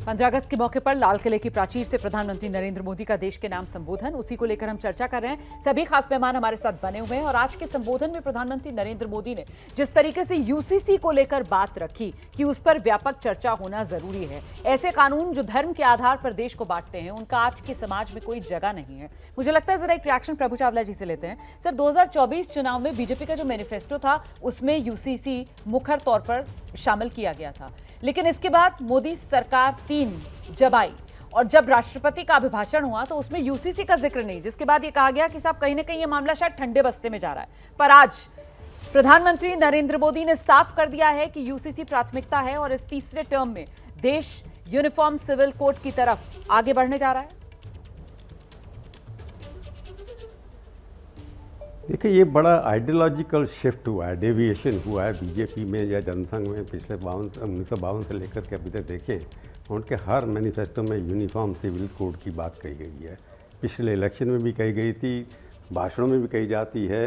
15 अगस्त के मौके पर लाल किले की प्राचीर से प्रधानमंत्री नरेंद्र मोदी का देश के नाम संबोधन, उसी को लेकर हम चर्चा कर रहे हैं। सभी खास मेहमान हमारे साथ बने हुए हैं और आज के संबोधन में प्रधानमंत्री नरेंद्र मोदी ने जिस तरीके से यूसीसी को लेकर बात रखी कि उस पर व्यापक चर्चा होना जरूरी है। ऐसे कानून जो धर्म के आधार पर देश को बांटते हैं, उनका आज के समाज में कोई जगह नहीं है। मुझे लगता है जरा एक रिएक्शन प्रभु चावला जी से लेते हैं। सर, 2024 चुनाव में बीजेपी का जो मैनिफेस्टो था उसमें यूसीसी मुखर तौर पर शामिल किया गया था, लेकिन इसके बाद मोदी सरकार 3 जब आई और जब राष्ट्रपति का अभिभाषण हुआ तो उसमें यूसीसी का जिक्र नहीं, जिसके बाद ये कहा गया कि साहब कहीं ना कहीं ये मामला शायद ठंडे बस्ते में जा रहा है। पर आज प्रधानमंत्री नरेंद्र मोदी ने साफ कर दिया है कि यूसीसी प्राथमिकता है और इस तीसरे टर्म में देश यूनिफॉर्म सिविल कोड की तरफ आगे बढ़ने जा रहा है। देखिए, ये बड़ा आइडियोलॉजिकल शिफ्ट हुआ है, डेविएशन हुआ है बीजेपी में या जनसंघ में। पिछले 1952 से लेकर के अभी तक देखें, उनके हर मैनिफेस्टो में यूनिफॉर्म सिविल कोड की बात कही गई है। पिछले इलेक्शन में भी कही गई थी, भाषणों में भी कही जाती है।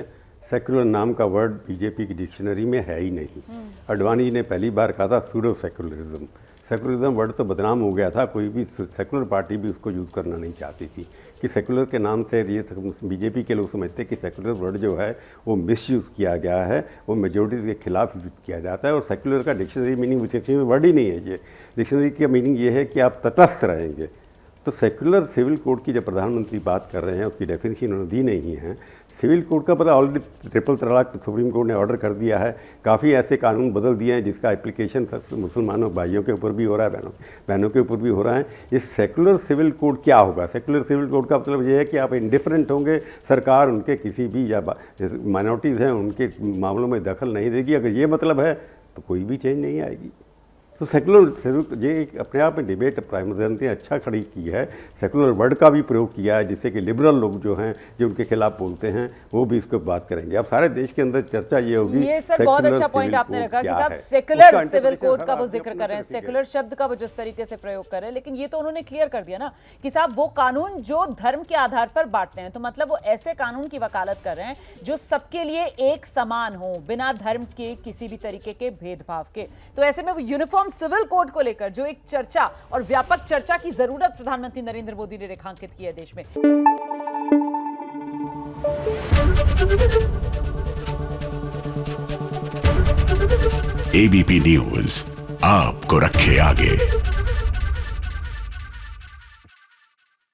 सेक्युलर नाम का वर्ड बीजेपी की डिक्शनरी में है ही नहीं। अडवाणी ने पहली बार कहा था सूडो सेक्युलरिज्म। सेकुलरिज्म वर्ड तो बदनाम हो गया था, कोई भी सेकुलर पार्टी भी उसको यूज़ करना नहीं चाहती थी कि सेकुलर के नाम से ये बीजेपी के लोग समझते हैं कि सेकुलर वर्ड जो है वो मिसयूज़ किया गया है, वो मेजोरिटीज़ के खिलाफ यूज किया जाता है। और सेकुलर का डिक्शनरी मीनिंग डिक्शनरी में वर्ड ही नहीं है। ये डिक्शनरी का मीनिंग ये है कि आप तटस्थ रहेंगे। तो सेकुलर सिविल कोड की जब प्रधानमंत्री बात कर रहे हैं, उसकी डेफिनेशन उन्होंने दी नहीं है। सिविल कोड का पता ऑलरेडी ट्रिपल तलाक सुप्रीम कोर्ट ने ऑर्डर कर दिया है। काफ़ी ऐसे कानून बदल दिए हैं जिसका एप्लीकेशन मुसलमानों भाइयों के ऊपर भी हो रहा है, बहनों के ऊपर भी हो रहा है। इस सेकुलर सिविल कोड क्या होगा? सेकुलर सिविल कोड का मतलब ये है कि आप इंडिफरेंट होंगे, सरकार उनके किसी भी या माइनॉरिटीज़ हैं उनके मामलों में दखल नहीं देगी। अगर ये मतलब है तो कोई भी चेंज नहीं आएगी। तो सेकुलर सिविल ये अपने आप में डिबेट प्राइम मिनिस्टर ने अच्छा खड़ी की है। सेकुलर वर्ड का भी प्रयोग किया है जिससे कि लिबरल लोग जो हैं, जो उनके खिलाफ बोलते हैं, वो भी इसको बात करेंगे। अब सारे देश के अंदर चर्चा ये होगी। ये सर बहुत अच्छा पॉइंट आपने रखा कि साहब सेकुलर सिविल कोड का वो जिक्र कर रहे हैं, सेकुलर शब्द का वो जिस तरीके से प्रयोग कर रहे हैं, लेकिन ये तो उन्होंने क्लियर कर दिया ना कि साहब वो कानून जो धर्म के आधार पर बांटते हैं, तो मतलब वो ऐसे कानून की वकालत कर रहे हैं जो सबके लिए एक समान हो, बिना धर्म के किसी भी तरीके के भेदभाव के। तो ऐसे में वो यूनिफॉर्म सिविल कोड को लेकर जो एक चर्चा और व्यापक चर्चा की जरूरत प्रधानमंत्री नरेंद्र मोदी ने रेखांकित की है देश में। एबीपी न्यूज आपको रखे आगे।